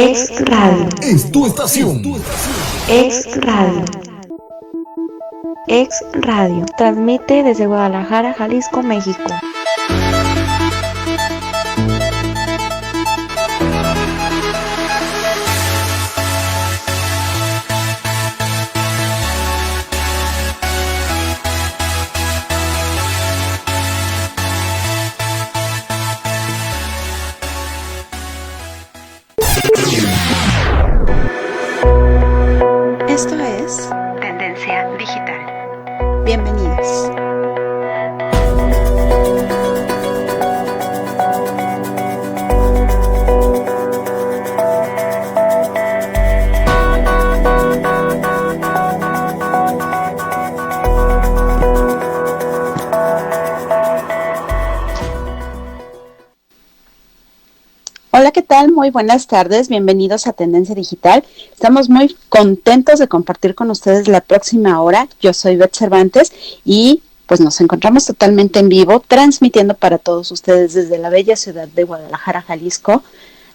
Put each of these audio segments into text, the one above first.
Ex Radio. Es tu estación. Ex Radio. Ex Radio. Transmite desde Guadalajara, Jalisco, México. Esto es Tendencia Digital. Bienvenidos. Hola, ¿qué tal? Muy buenas tardes, bienvenidos a Tendencia Digital. Estamos muy contentos de compartir con ustedes la próxima hora. Yo soy Beth Cervantes y pues nos encontramos totalmente en vivo, transmitiendo para todos ustedes desde la bella ciudad de Guadalajara, Jalisco,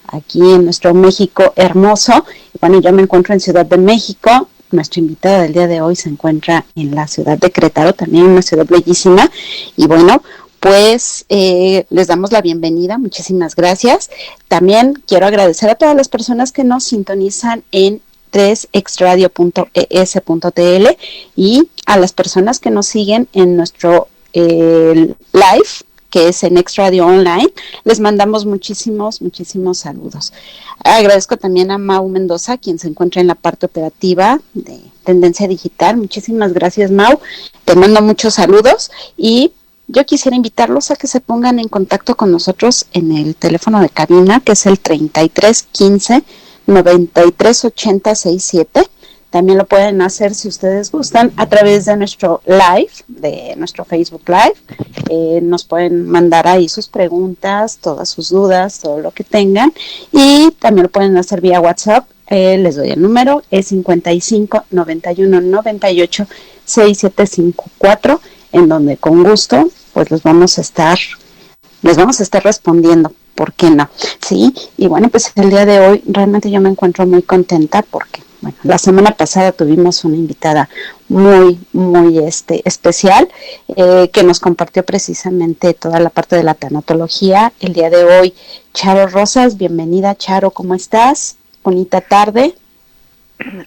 aquí en nuestro México hermoso. Y bueno, yo me encuentro en Ciudad de México. Nuestra invitada del día de hoy se encuentra en la ciudad de Querétaro, también una ciudad bellísima. Y bueno, pues les damos la bienvenida, muchísimas gracias. También quiero agradecer a todas las personas que nos sintonizan en 3exradio.es.tl y a las personas que nos siguen en nuestro live, que es en Exradio Online. Les mandamos muchísimos saludos. Agradezco también a Mau Mendoza, quien se encuentra en la parte operativa de Tendencia Digital. Muchísimas gracias, Mau. Te mando muchos saludos y yo quisiera invitarlos a que se pongan en contacto con nosotros en el teléfono de cabina, que es el 3315-938067. También lo pueden hacer, si ustedes gustan, a través de nuestro live, de nuestro Facebook Live. Nos pueden mandar ahí sus preguntas, todas sus dudas, todo lo que tengan. Y también lo pueden hacer vía WhatsApp. Les doy el número, es 55 91 98 6754, en donde con gusto pues les vamos a estar respondiendo, ¿por qué no? Sí, y bueno, pues el día de hoy realmente yo me encuentro muy contenta porque, bueno, la semana pasada tuvimos una invitada muy especial que nos compartió precisamente toda la parte de la tanatología. El día de hoy, Charo Rosas, bienvenida, Charo, ¿cómo estás? Bonita tarde.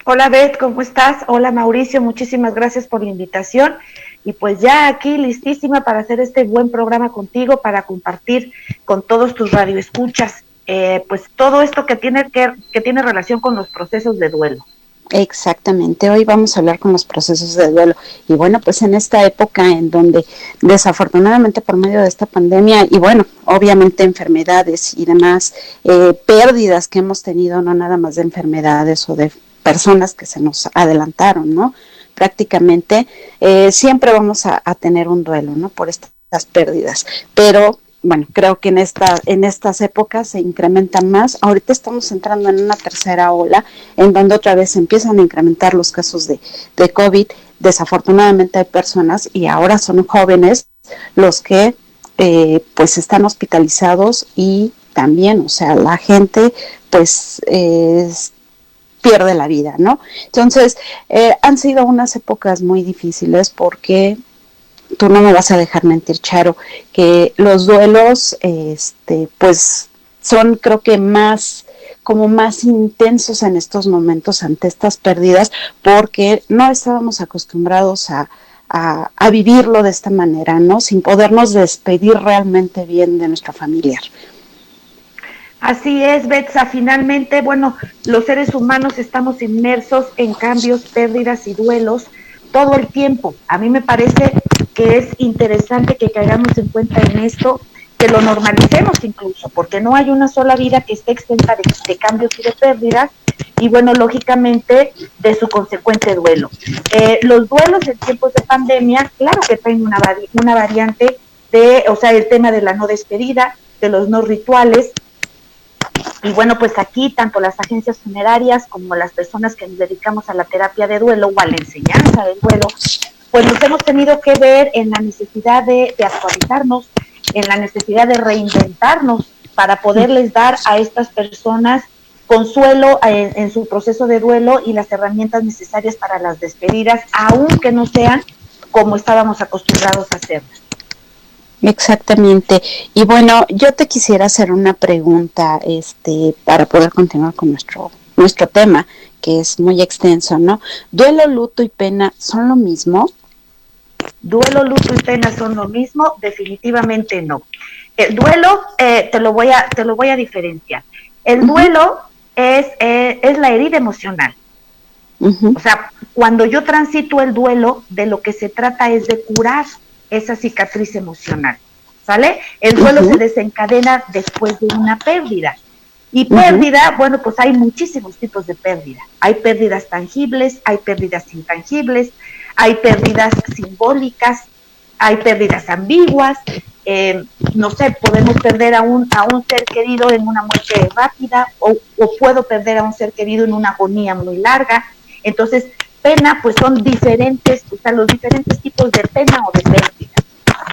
Hola Beth, ¿cómo estás? Hola Mauricio, muchísimas gracias por la invitación y pues ya aquí listísima para hacer este buen programa contigo, para compartir con todos tus radioescuchas pues todo esto que tiene relación con los procesos de duelo. Exactamente, hoy vamos a hablar con los procesos de duelo y bueno, pues en esta época en donde desafortunadamente por medio de esta pandemia y bueno, obviamente enfermedades y demás pérdidas que hemos tenido, no nada más de enfermedades o de personas que se nos adelantaron, ¿no? Prácticamente siempre vamos a tener un duelo, ¿no? Por estas pérdidas, pero bueno, creo que en estas épocas se incrementa más. Ahorita estamos entrando en una tercera ola en donde otra vez se empiezan a incrementar los casos de COVID. Desafortunadamente hay personas y ahora son jóvenes los que pues están hospitalizados y también, o sea, la gente pues pierde la vida, ¿no? Entonces, han sido unas épocas muy difíciles porque tú no me vas a dejar mentir, Charo, que los duelos, pues son creo que más intensos en estos momentos ante estas pérdidas, porque no estábamos acostumbrados a vivirlo de esta manera, ¿no? Sin podernos despedir realmente bien de nuestro familiar. Así es, Betsa, finalmente, bueno, los seres humanos estamos inmersos en cambios, pérdidas y duelos todo el tiempo. A mí me parece que es interesante que caigamos en cuenta en esto, que lo normalicemos incluso, porque no hay una sola vida que esté exenta de cambios y de pérdidas, y bueno, lógicamente, de su consecuente duelo. Los duelos en tiempos de pandemia, claro que traen una variante o sea, el tema de la no despedida, de los no rituales, y bueno, pues aquí tanto las agencias funerarias como las personas que nos dedicamos a la terapia de duelo o a la enseñanza del duelo, pues nos hemos tenido que ver en la necesidad de actualizarnos, en la necesidad de reinventarnos para poderles dar a estas personas consuelo en su proceso de duelo y las herramientas necesarias para las despedidas, aunque no sean como estábamos acostumbrados a hacerlas. Exactamente. Y bueno, yo te quisiera hacer una pregunta, para poder continuar con nuestro tema, que es muy extenso, ¿no? ¿Duelo, luto y pena son lo mismo? ¿Duelo, luto y pena son lo mismo? Definitivamente no. El duelo, te lo voy a diferenciar. El duelo es la herida emocional. O sea, cuando yo transito el duelo, de lo que se trata es de curar esa cicatriz emocional, ¿sale? El duelo se desencadena después de una pérdida. Y pérdida, bueno, pues hay muchísimos tipos de pérdida. Hay pérdidas tangibles, hay pérdidas intangibles, hay pérdidas simbólicas, hay pérdidas ambiguas. No sé, podemos perder a un ser querido en una muerte rápida o puedo perder a un ser querido en una agonía muy larga. Entonces, pena, pues son diferentes, o sea, los diferentes tipos de pena o de pérdida.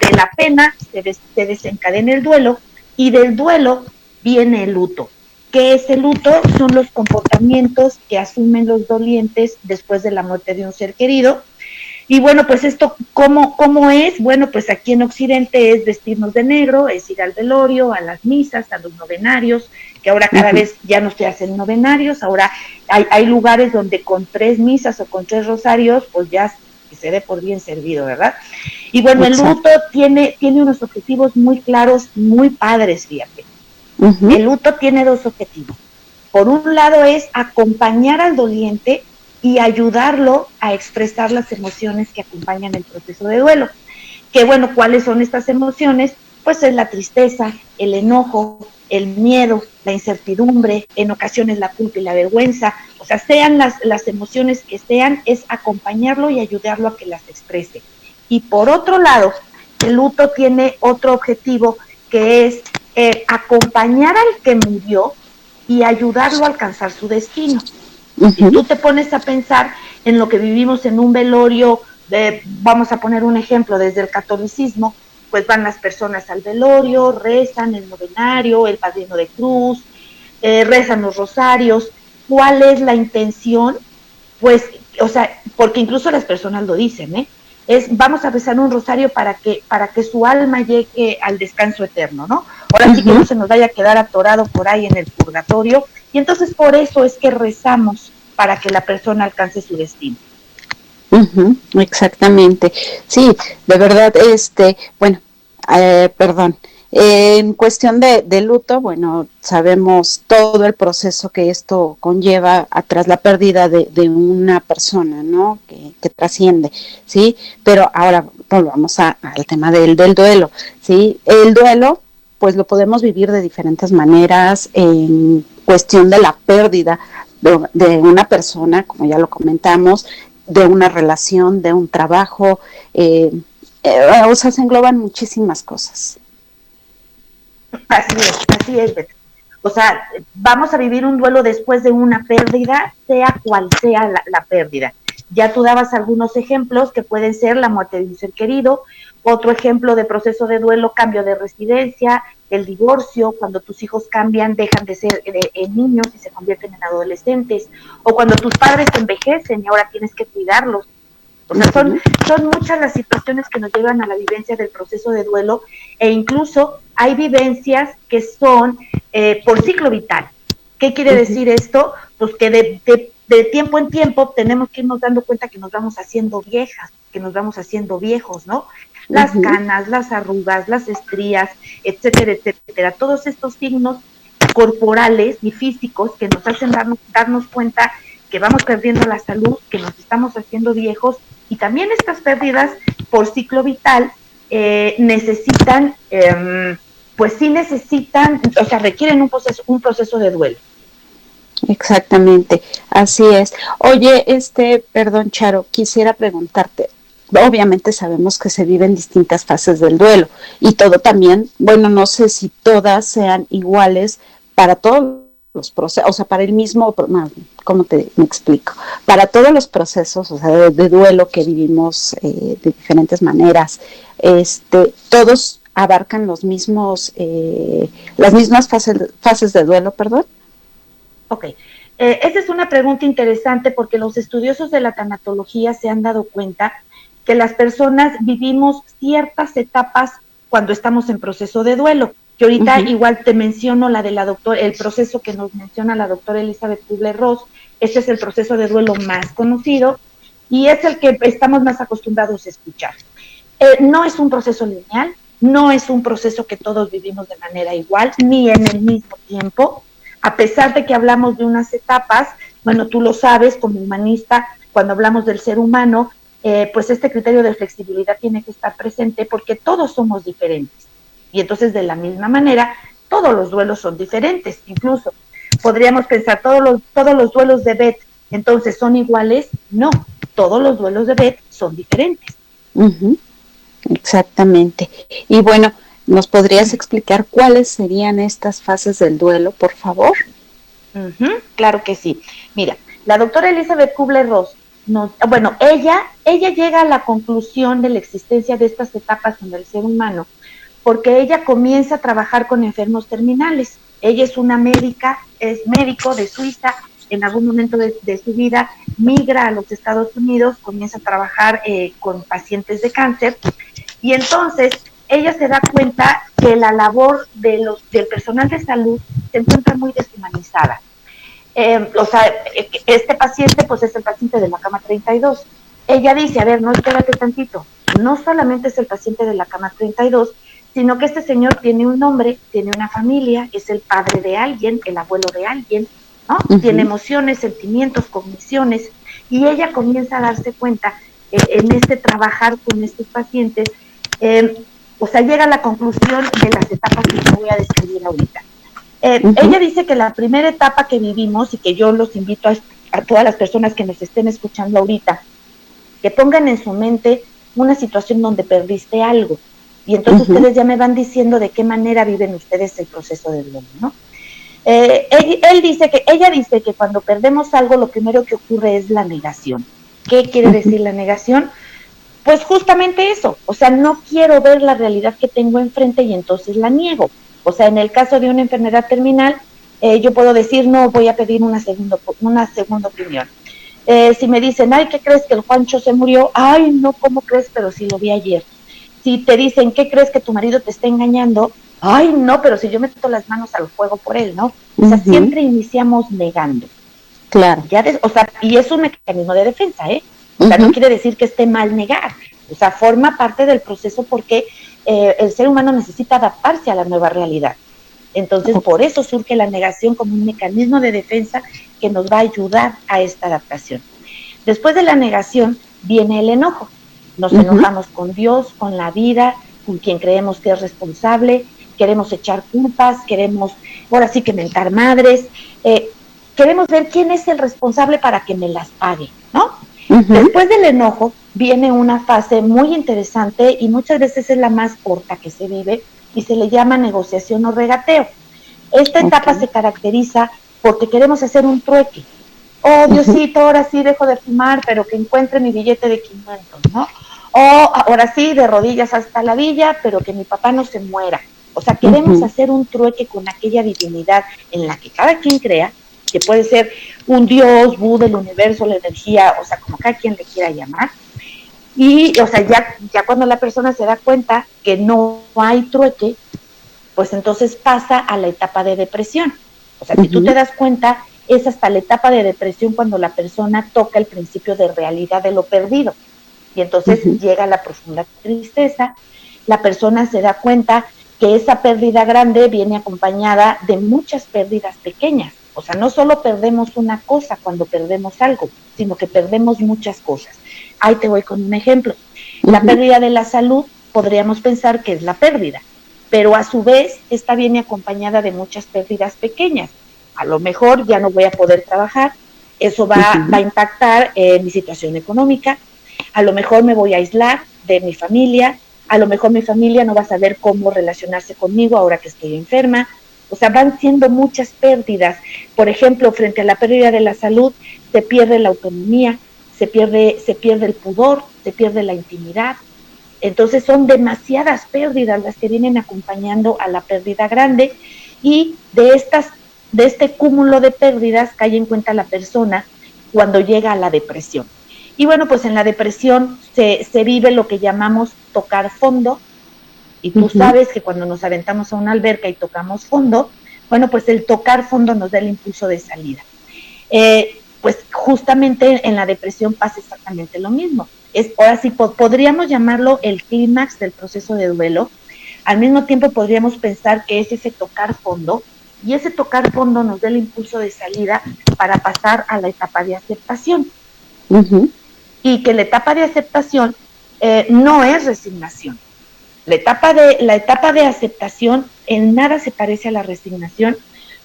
De la pena se desencadena el duelo y del duelo viene el luto. ¿Qué es el luto? Son los comportamientos que asumen los dolientes después de la muerte de un ser querido. Y bueno, pues esto, ¿cómo es? Bueno, pues aquí en Occidente es vestirnos de negro, es ir al velorio, a las misas, a los novenarios, que ahora cada vez ya no se hacen novenarios, ahora hay lugares donde con 3 misas o con 3 rosarios, pues ya se dé por bien servido, ¿verdad? Y bueno, el luto tiene unos objetivos muy claros, muy padres, fíjate. El luto tiene 2 objetivos. Por un lado es acompañar al doliente y ayudarlo a expresar las emociones que acompañan el proceso de duelo. Que bueno, ¿cuáles son estas emociones? Pues es la tristeza, el enojo, el miedo, la incertidumbre, en ocasiones la culpa y la vergüenza. O sea, sean las emociones que sean, es acompañarlo y ayudarlo a que las exprese. Y por otro lado, el luto tiene otro objetivo que es acompañar al que murió y ayudarlo a alcanzar su destino. Si tú te pones a pensar en lo que vivimos en un velorio, vamos a poner un ejemplo, desde el catolicismo, pues van las personas al velorio, rezan el novenario, el padrino de cruz, rezan los rosarios. ¿Cuál es la intención? Pues, o sea, porque incluso las personas lo dicen, vamos a rezar un rosario para que su alma llegue al descanso eterno, ¿no? Ahora sí que no se nos vaya a quedar atorado por ahí en el purgatorio, y entonces por eso es que rezamos para que la persona alcance su destino. Exactamente, sí, de verdad, bueno, perdón, en cuestión de luto, bueno, sabemos todo el proceso que esto conlleva tras la pérdida de una persona, ¿no? Que trasciende, ¿sí? Pero ahora volvamos al tema del duelo, ¿sí? El duelo, pues lo podemos vivir de diferentes maneras en cuestión de la pérdida de una persona, como ya lo comentamos, de una relación, de un trabajo, o sea, se engloban muchísimas cosas. Así es, Beth. O sea, vamos a vivir un duelo después de una pérdida, sea cual sea la pérdida. Ya tú dabas algunos ejemplos que pueden ser la muerte de un ser querido, otro ejemplo de proceso de duelo, cambio de residencia, el divorcio, cuando tus hijos cambian, dejan de ser niños y se convierten en adolescentes, o cuando tus padres envejecen y ahora tienes que cuidarlos. O sea, son muchas las situaciones que nos llevan a la vivencia del proceso de duelo, e incluso hay vivencias que son por ciclo vital. ¿Qué quiere decir esto? Pues que de tiempo en tiempo tenemos que irnos dando cuenta que nos vamos haciendo viejas, que nos vamos haciendo viejos, ¿no? Las canas, las arrugas, las estrías, etcétera, etcétera. Todos estos signos corporales y físicos que nos hacen darnos cuenta que vamos perdiendo la salud, que nos estamos haciendo viejos, y también estas pérdidas por ciclo vital necesitan, pues sí necesitan, o sea, requieren un proceso de duelo. Exactamente, así es. Oye, perdón, Charo, quisiera preguntarte, obviamente sabemos que se viven distintas fases del duelo y todo también, bueno, no sé si todas sean iguales para todos los procesos, o sea, para el mismo, ¿cómo me explico? Para todos los procesos, o sea, de duelo que vivimos de diferentes maneras, todos abarcan las mismas fases de duelo, perdón. Ok, esa es una pregunta interesante porque los estudiosos de la tanatología se han dado cuenta que las personas vivimos ciertas etapas cuando estamos en proceso de duelo, que ahorita igual te menciono la de la doctora, el proceso que nos menciona la doctora Elizabeth Kubler-Ross. Este es el proceso de duelo más conocido y es el que estamos más acostumbrados a escuchar. No es un proceso lineal, no es un proceso que todos vivimos de manera igual, ni en el mismo tiempo, a pesar de que hablamos de unas etapas. Bueno, tú lo sabes como humanista, cuando hablamos del ser humano, pues este criterio de flexibilidad tiene que estar presente porque todos somos diferentes. Y entonces, de la misma manera, todos los duelos son diferentes. Incluso podríamos pensar, todos los duelos de Beth, entonces, ¿son iguales? No, todos los duelos de Beth son diferentes. Exactamente. Y bueno, ¿nos podrías explicar cuáles serían estas fases del duelo, por favor? Claro que sí. Mira, la doctora Elizabeth Kubler-Ross, ella llega a la conclusión de la existencia de estas etapas en el ser humano porque ella comienza a trabajar con enfermos terminales. Ella es una médica, es médico de Suiza. En algún momento de su vida migra a los Estados Unidos, comienza a trabajar con pacientes de cáncer, y entonces ella se da cuenta que la labor del personal de salud se encuentra muy deshumanizada. Este paciente pues es el paciente de la cama 32. Ella dice, a ver, no, espérate tantito, no solamente es el paciente de la cama 32, sino que este señor tiene un nombre, tiene una familia, es el padre de alguien, el abuelo de alguien, ¿no? Tiene emociones, sentimientos, cogniciones, y ella comienza a darse cuenta en este trabajar con estos pacientes, llega a la conclusión de las etapas que te voy a describir ahorita. Ella dice que la primera etapa que vivimos, y que yo los invito a todas las personas que nos estén escuchando ahorita, que pongan en su mente una situación donde perdiste algo, y entonces ustedes ya me van diciendo de qué manera viven ustedes el proceso del duelo, ¿no? Ella dice que cuando perdemos algo, lo primero que ocurre es la negación. ¿Qué quiere decir la negación? Pues justamente eso, o sea, no quiero ver la realidad que tengo enfrente y entonces la niego. O sea, en el caso de una enfermedad terminal, yo puedo decir, no, voy a pedir una segunda opinión. Si me dicen, ay, ¿qué crees que el Juancho se murió? Ay, no, ¿cómo crees? Pero si lo vi ayer. Si te dicen, ¿qué crees que tu marido te está engañando? Ay, no, pero si yo meto las manos al fuego por él, ¿no? O sea, siempre iniciamos negando. Claro. Y es un mecanismo de defensa, ¿eh? O sea, no quiere decir que esté mal negar. O sea, forma parte del proceso porque el ser humano necesita adaptarse a la nueva realidad. Entonces, por eso surge la negación como un mecanismo de defensa que nos va a ayudar a esta adaptación. Después de la negación viene el enojo. Nos enojamos con Dios, con la vida, con quien creemos que es responsable, queremos echar culpas, queremos, ahora sí que mentar madres, queremos ver quién es el responsable para que me las pague, ¿no? Después del enojo viene una fase muy interesante y muchas veces es la más corta que se vive y se le llama negociación o regateo. Esta etapa se caracteriza porque queremos hacer un trueque. Oh, Diosito, ahora sí dejo de fumar, pero que encuentre mi billete de 500, ¿no? O ahora sí, de rodillas hasta la villa, pero que mi papá no se muera. O sea, queremos hacer un trueque con aquella divinidad en la que cada quien crea, que puede ser un Dios, Buda, el universo, la energía, o sea, como cada quien le quiera llamar. Y, o sea, ya cuando la persona se da cuenta que no hay trueque, pues entonces pasa a la etapa de depresión. O sea, si tú te das cuenta, es hasta la etapa de depresión cuando la persona toca el principio de realidad de lo perdido. Y entonces llega la profunda tristeza, la persona se da cuenta que esa pérdida grande viene acompañada de muchas pérdidas pequeñas. O sea, no solo perdemos una cosa cuando perdemos algo, sino que perdemos muchas cosas. Ahí te voy con un ejemplo. La pérdida de la salud podríamos pensar que es la pérdida, pero a su vez esta viene acompañada de muchas pérdidas pequeñas. A lo mejor ya no voy a poder trabajar, eso va a impactar mi situación económica, a lo mejor me voy a aislar de mi familia, a lo mejor mi familia no va a saber cómo relacionarse conmigo ahora que estoy enferma. O sea, van siendo muchas pérdidas. Por ejemplo, frente a la pérdida de la salud, se pierde la autonomía, se pierde el pudor, se pierde la intimidad. Entonces son demasiadas pérdidas las que vienen acompañando a la pérdida grande, y de estas de este cúmulo de pérdidas cae en cuenta la persona cuando llega a la depresión. Y bueno, pues en la depresión se vive lo que llamamos tocar fondo, y tú sabes que cuando nos aventamos a una alberca y tocamos fondo, bueno, pues el tocar fondo nos da el impulso de salida. Pues justamente en la depresión pasa exactamente lo mismo. Ahora sí, podríamos llamarlo el clímax del proceso de duelo. Al mismo tiempo podríamos pensar que es ese tocar fondo, y ese tocar fondo nos da el impulso de salida para pasar a la etapa de aceptación. Y que la etapa de aceptación no es resignación. La etapa de aceptación en nada se parece a la resignación,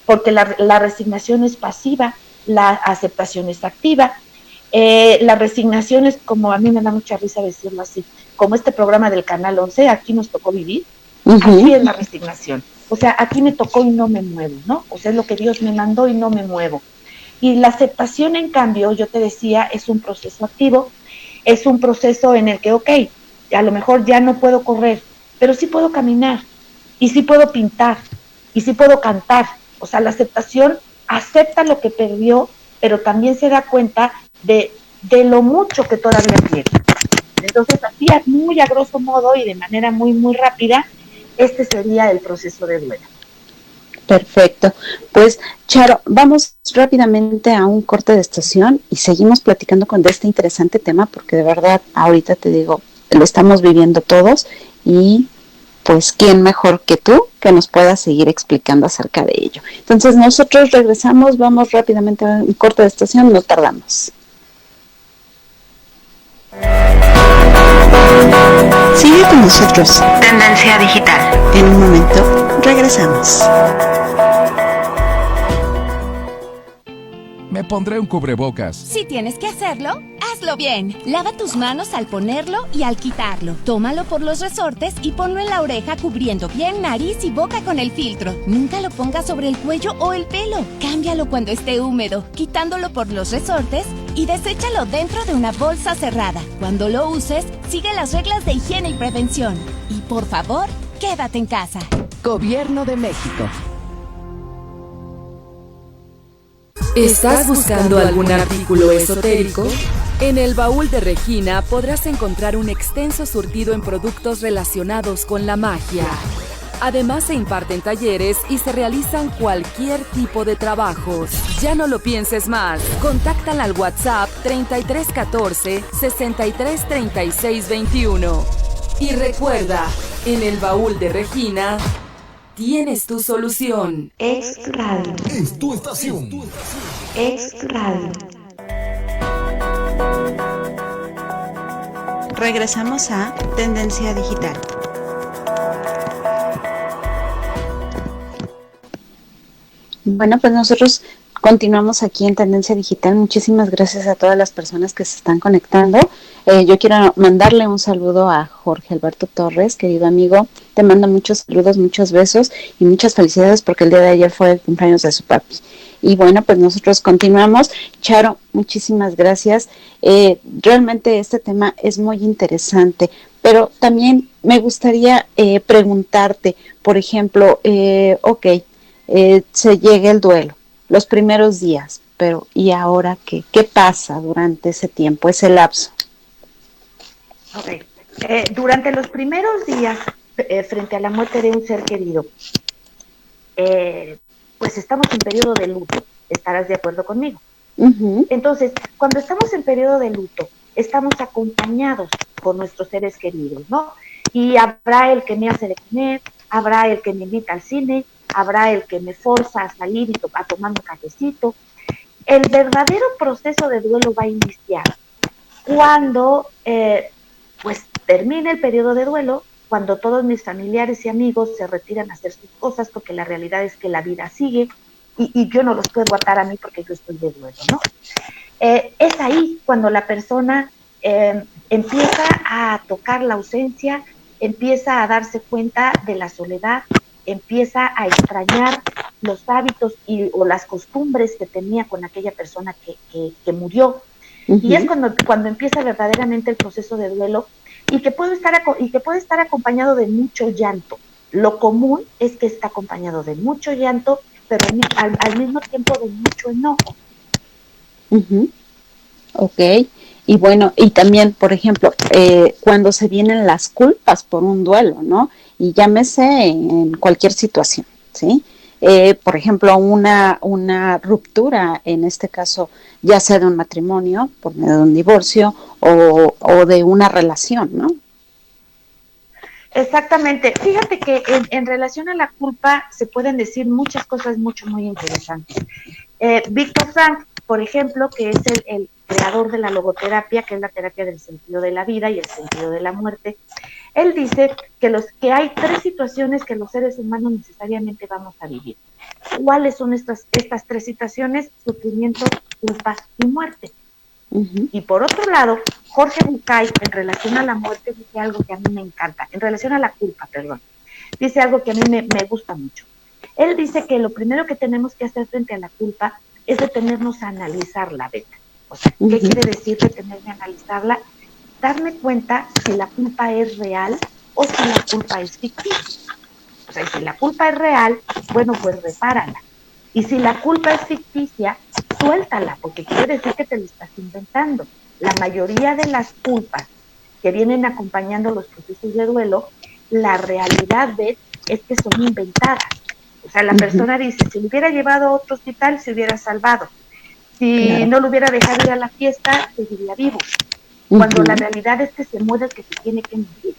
porque la resignación es pasiva, la aceptación es activa. La resignación es, como a mí me da mucha risa decirlo así, como este programa del Canal 11, aquí nos tocó vivir, así es la resignación. O sea, aquí me tocó y no me muevo, ¿no? O sea, es lo que Dios me mandó y no me muevo. Y la aceptación, en cambio, yo te decía, es un proceso activo, es un proceso en el que, ok, a lo mejor ya no puedo correr, pero sí puedo caminar, y sí puedo pintar, y sí puedo cantar. O sea, la aceptación acepta lo que perdió, pero también se da cuenta de lo mucho que todavía tiene. Entonces, así muy a grosso modo y de manera muy, muy rápida, este sería el proceso de duelo. Perfecto. Pues, Charo, vamos rápidamente a un corte de estación y seguimos platicando con este interesante tema, porque de verdad, ahorita te digo, lo estamos viviendo todos, y pues quién mejor que tú que nos pueda seguir explicando acerca de ello. Entonces nosotros regresamos, vamos rápidamente a un corte de estación, no tardamos. Sigue con nosotros. Tendencia Digital. En un momento regresamos. Me pondré un cubrebocas. Si tienes que hacerlo, hazlo bien. Lava tus manos al ponerlo y al quitarlo. Tómalo por los resortes y ponlo en la oreja cubriendo bien nariz y boca con el filtro. Nunca lo pongas sobre el cuello o el pelo. Cámbialo cuando esté húmedo, quitándolo por los resortes y deséchalo dentro de una bolsa cerrada. Cuando lo uses, sigue las reglas de higiene y prevención. Y por favor, quédate en casa. Gobierno de México. ¿Estás buscando algún artículo esotérico? En el baúl de Regina podrás encontrar un extenso surtido en productos relacionados con la magia. Además se imparten talleres y se realizan cualquier tipo de trabajos. Ya no lo pienses más. Contáctala al WhatsApp 3314 63 36 21. Y recuerda, en el baúl de Regina tienes tu solución. Ex Radio. Es tu estación. Ex Radio. Regresamos a Tendencia Digital. Bueno, pues nosotros continuamos aquí en Tendencia Digital. Muchísimas gracias a todas las personas que se están conectando. Yo quiero mandarle un saludo a Jorge Alberto Torres, querido amigo. Te mando muchos saludos, muchos besos y muchas felicidades porque el día de ayer fue el cumpleaños de su papi. Y bueno, pues nosotros continuamos. Charo, muchísimas gracias. Realmente este tema es muy interesante, pero también me gustaría preguntarte, por ejemplo, se llega el duelo, los primeros días, pero ¿y ahora qué? ¿Qué pasa durante ese tiempo, ese lapso? Okay. Durante los primeros días, frente a la muerte de un ser querido, pues estamos en periodo de luto, estarás de acuerdo conmigo. Uh-huh. Entonces, cuando estamos en periodo de luto, estamos acompañados por nuestros seres queridos, ¿no? Y habrá el que me hace de comer, habrá el que me invita al cine, habrá el que me forza a salir y a tomar un cafecito. El verdadero proceso de duelo va a iniciar cuando pues termine el periodo de duelo, cuando todos mis familiares y amigos se retiran a hacer sus cosas, porque la realidad es que la vida sigue y yo no los puedo atar a mí porque yo estoy de duelo, ¿no? Es ahí cuando la persona empieza a tocar la ausencia, empieza a darse cuenta de la soledad, empieza a extrañar los hábitos o las costumbres que tenía con aquella persona que murió. Uh-huh. Y es cuando empieza verdaderamente el proceso de duelo y que puede estar acompañado de mucho llanto. Lo común es que está acompañado de mucho llanto pero al mismo tiempo de mucho enojo. Ok, y bueno, y también, por ejemplo, cuando se vienen las culpas por un duelo, ¿no? Y llámese en cualquier situación, ¿sí? Por ejemplo, una ruptura, en este caso, ya sea de un matrimonio, por medio de un divorcio, o de una relación, ¿no? Exactamente. Fíjate que en relación a la culpa se pueden decir muchas cosas muy interesantes. Víctor Frank, por ejemplo, que es el creador de la logoterapia, que es la terapia del sentido de la vida y el sentido de la muerte, él dice que hay tres situaciones que los seres humanos necesariamente vamos a vivir. ¿Cuáles son estas tres situaciones? Sufrimiento, culpa y muerte. Y por otro lado, Jorge Bucay, en relación a la muerte, dice algo que a mí me encanta, en relación a la culpa, perdón, dice algo que a mí me gusta mucho. Él dice que lo primero que tenemos que hacer frente a la culpa es detenernos a analizarla, Beta. O sea, ¿qué quiere decir detenerme a analizarla? Darme cuenta si la culpa es real o si la culpa es ficticia. O sea, si la culpa es real, bueno, pues repárala. Y si la culpa es ficticia, suéltala, porque quiere decir que te lo estás inventando. La mayoría de las culpas que vienen acompañando los procesos de duelo, la realidad es que son inventadas. O sea, la persona dice, si lo hubiera llevado a otro hospital, se hubiera salvado. Si no lo hubiera dejado ir a la fiesta, seguiría vivo. Cuando la realidad es que se muere el que se tiene que morir.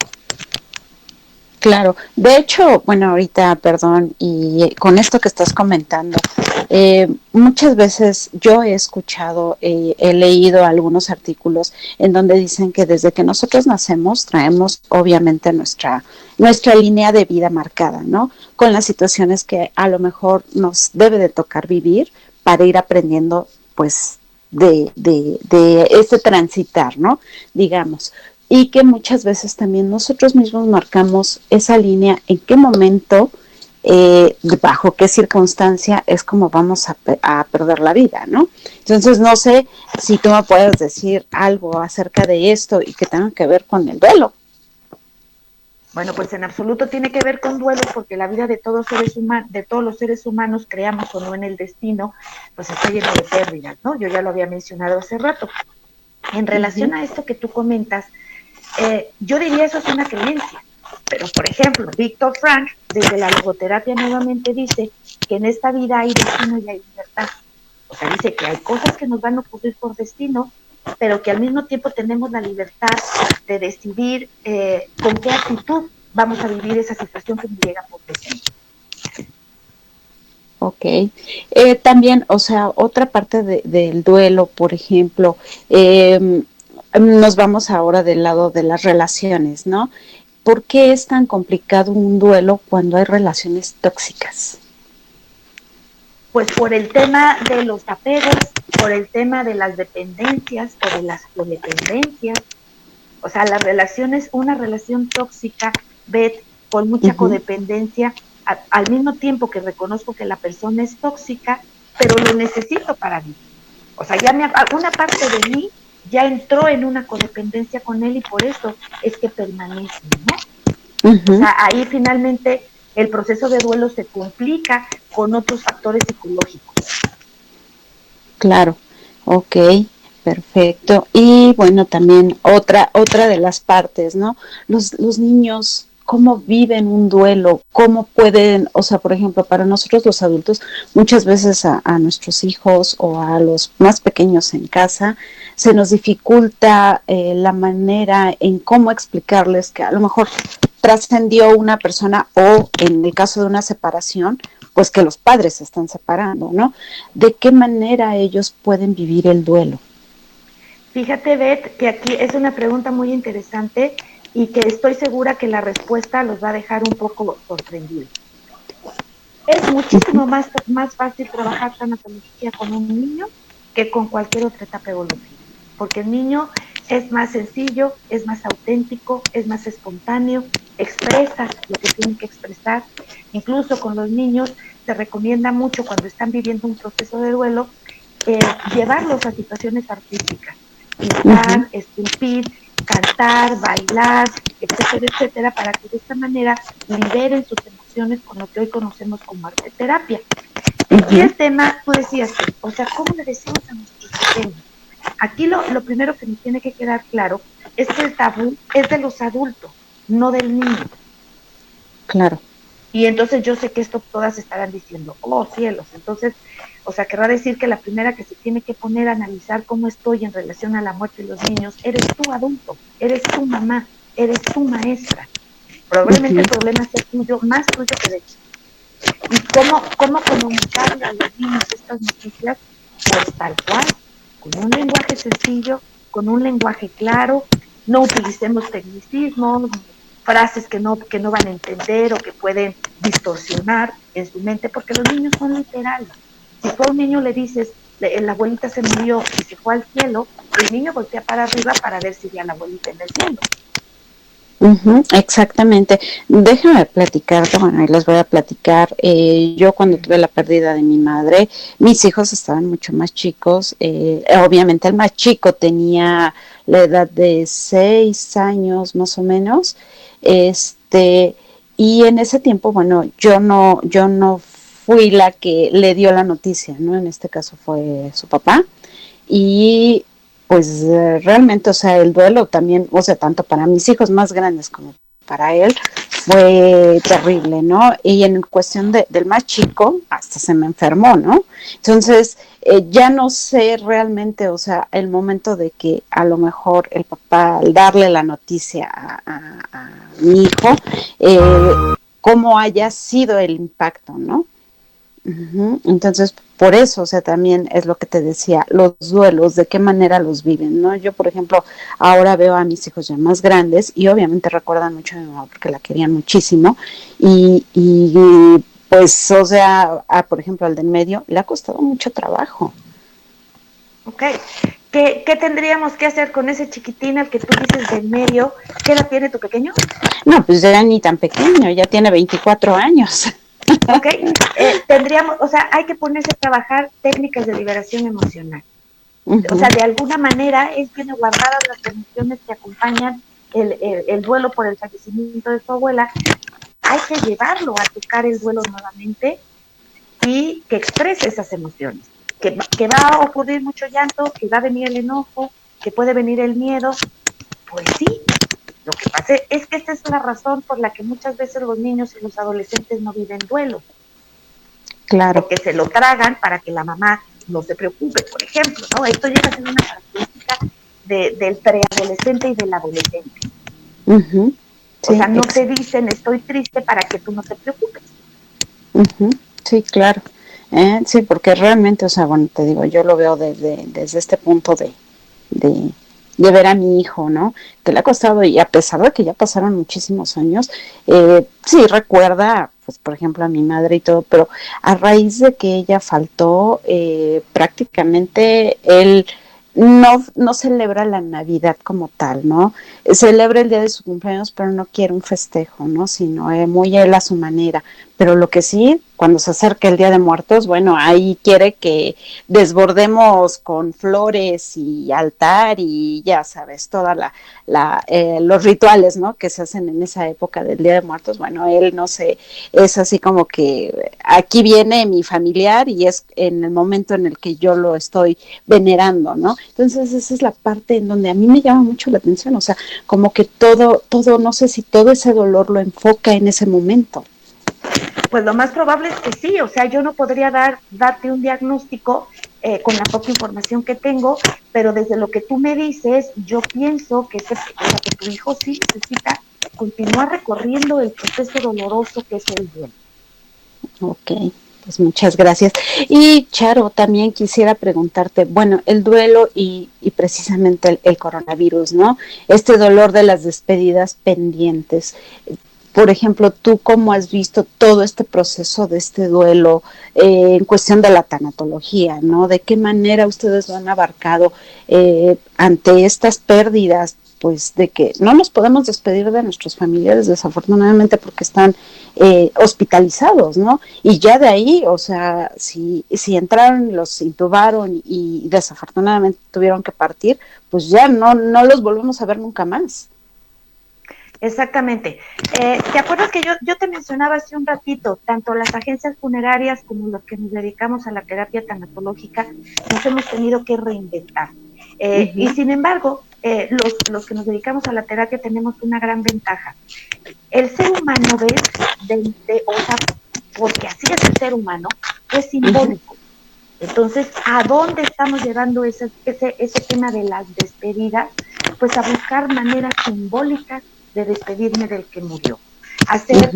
Claro, de hecho, bueno, ahorita, perdón, y con esto que estás comentando, muchas veces yo he escuchado, he leído algunos artículos en donde dicen que desde que nosotros nacemos traemos obviamente nuestra línea de vida marcada, ¿no? Con las situaciones que a lo mejor nos debe de tocar vivir para ir aprendiendo, pues, de este transitar, ¿no? Digamos. Y que muchas veces también nosotros mismos marcamos esa línea, en qué momento, bajo qué circunstancia es como vamos a perder la vida, ¿no? Entonces, no sé si tú me puedes decir algo acerca de esto y que tenga que ver con el duelo. Bueno, pues en absoluto tiene que ver con duelo, porque la vida de todos los seres humanos, creamos o no en el destino, pues está lleno de pérdidas, ¿no? Yo ya lo había mencionado hace rato. En relación a esto que tú comentas, yo diría eso es una creencia, pero por ejemplo, Víctor Frank, desde la logoterapia nuevamente dice que en esta vida hay destino y hay libertad. O sea, dice que hay cosas que nos van a ocurrir por destino, pero que al mismo tiempo tenemos la libertad de decidir con qué actitud vamos a vivir esa situación que nos llega por destino. Ok. También, o sea, otra parte del duelo, por ejemplo, nos vamos ahora del lado de las relaciones, ¿no? ¿Por qué es tan complicado un duelo cuando hay relaciones tóxicas? Pues por el tema de los apegos, por el tema de las dependencias o de las codependencias. O sea, la relación es una relación tóxica, Beth, con mucha codependencia, al mismo tiempo que reconozco que la persona es tóxica, pero lo necesito para vivir. O sea, una parte de mí ya entró en una codependencia con él y por eso es que permanece, ¿no? O sea, ahí finalmente el proceso de duelo se complica con otros factores psicológicos. Claro, ok, perfecto. Y bueno, también otra de las partes, ¿no? Los niños, ¿cómo viven un duelo? ¿Cómo pueden, o sea, por ejemplo, para nosotros los adultos, muchas veces a nuestros hijos o a los más pequeños en casa, se nos dificulta la manera en cómo explicarles que a lo mejor trascendió una persona o en el caso de una separación, pues que los padres se están separando, ¿no? ¿De qué manera ellos pueden vivir el duelo? Fíjate, Beth, que aquí es una pregunta muy interesante y que estoy segura que la respuesta los va a dejar un poco sorprendidos. Es muchísimo más fácil trabajar tanatología con un niño que con cualquier otra etapa evolutiva, porque el niño es más sencillo, es más auténtico, es más espontáneo, expresa lo que tienen que expresar. Incluso con los niños se recomienda mucho cuando están viviendo un proceso de duelo llevarlos a situaciones artísticas, pintar, esculpir, cantar, bailar, etcétera, etcétera, para que de esta manera liberen sus emociones con lo que hoy conocemos como arte terapia. Y el tema, tú decías, o sea, ¿cómo le decimos a nuestros pequeños? Aquí lo primero que nos tiene que quedar claro es que el tabú es de los adultos, no del niño. Claro. Y entonces yo sé que esto todas estarán diciendo, oh cielos, entonces, o sea, querrá decir que la primera que se tiene que poner a analizar cómo estoy en relación a la muerte de los niños, eres tú adulto, eres tu mamá, eres tu maestra. Probablemente el problema sea tuyo, más tuyo que de ellos. ¿Y cómo comunicarle a los niños estas noticias? Pues tal cual, con un lenguaje sencillo, con un lenguaje claro, no utilicemos tecnicismos, frases que no van a entender o que pueden distorsionar en su mente, porque los niños son literales. Si tú a un niño le dices, la abuelita se murió y se fue al cielo, el niño voltea para arriba para ver si ve a la abuelita en el cielo. Exactamente. Déjame platicarte, bueno, y les voy a platicar. Yo cuando tuve la pérdida de mi madre, mis hijos estaban mucho más chicos. Obviamente el más chico tenía la edad de 6 años más o menos. Y en ese tiempo, bueno, yo no fui la que le dio la noticia, ¿no? En este caso fue su papá. Y pues realmente, o sea, el duelo también, o sea, tanto para mis hijos más grandes como para él, fue terrible, ¿no? Y en cuestión del más chico, hasta se me enfermó, ¿no? Entonces, ya no sé realmente, o sea, el momento de que a lo mejor el papá, al darle la noticia a mi hijo, cómo haya sido el impacto, ¿no? Entonces, por eso, o sea, también es lo que te decía, los duelos, de qué manera los viven, ¿no? Yo, por ejemplo, ahora veo a mis hijos ya más grandes y obviamente recuerdan mucho a mi mamá porque la querían muchísimo y pues, o sea, por ejemplo, al del medio le ha costado mucho trabajo. Ok, ¿Qué tendríamos que hacer con ese chiquitín al que tú dices del medio? ¿Qué edad tiene tu pequeño? No, pues ya ni tan pequeño, ya tiene 24 años. Ok, tendríamos, o sea, hay que ponerse a trabajar técnicas de liberación emocional. O sea, de alguna manera él tiene guardadas las emociones que acompañan el duelo por el fallecimiento de su abuela. Hay que llevarlo a tocar el duelo nuevamente y que exprese esas emociones. Que va a ocurrir mucho llanto, que va a venir el enojo, que puede venir el miedo. Pues sí, lo que pasa es que esta es la razón por la que muchas veces los niños y los adolescentes no viven duelo. Claro. Porque se lo tragan para que la mamá no se preocupe, por ejemplo, ¿no? Esto llega a ser una característica del preadolescente y del adolescente. Sí, o sea, no te dicen estoy triste para que tú no te preocupes. Sí, claro. Sí, porque realmente, o sea, bueno, te digo, yo lo veo desde este punto de ver a mi hijo, ¿no? Que le ha costado, y a pesar de que ya pasaron muchísimos años, sí recuerda, pues, por ejemplo, a mi madre y todo, pero a raíz de que ella faltó, prácticamente él no celebra la Navidad como tal, ¿no? Celebra el día de su cumpleaños, pero no quiere un festejo, ¿no? Sino muy él a su manera. Pero lo que sí, cuando se acerca el Día de Muertos, bueno, ahí quiere que desbordemos con flores y altar y ya sabes, toda los rituales, ¿no? Que se hacen en esa época del Día de Muertos. Bueno, él no sé, es así como que aquí viene mi familiar y es en el momento en el que yo lo estoy venerando, ¿no? Entonces esa es la parte en donde a mí me llama mucho la atención, o sea, como que todo, no sé si todo ese dolor lo enfoca en ese momento. Pues lo más probable es que sí, o sea, yo no podría darte un diagnóstico con la poca información que tengo, pero desde lo que tú me dices, yo pienso que tu hijo sí necesita continuar recorriendo el proceso doloroso que es el duelo. Ok, pues muchas gracias. Y Charo, también quisiera preguntarte, bueno, el duelo y precisamente el coronavirus, ¿no? Este dolor de las despedidas pendientes. Por ejemplo, ¿tú cómo has visto todo este proceso de este duelo en cuestión de la tanatología, ¿no? ¿De qué manera ustedes lo han abarcado ante estas pérdidas? Pues de que no nos podemos despedir de nuestros familiares desafortunadamente porque están hospitalizados, ¿no? Y ya de ahí, o sea, si entraron, los intubaron y desafortunadamente tuvieron que partir, pues ya no los volvemos a ver nunca más. Exactamente. ¿Te acuerdas que yo te mencionaba hace un ratito, tanto las agencias funerarias como los que nos dedicamos a la terapia tanatológica, nos hemos tenido que reinventar? Y sin embargo, los que nos dedicamos a la terapia tenemos una gran ventaja. El ser humano, ¿ves? O sea, porque así es el ser humano, es simbólico. Entonces, ¿a dónde estamos llevando ese tema de las despedidas? Pues a buscar maneras simbólicas de despedirme del que murió. Hacer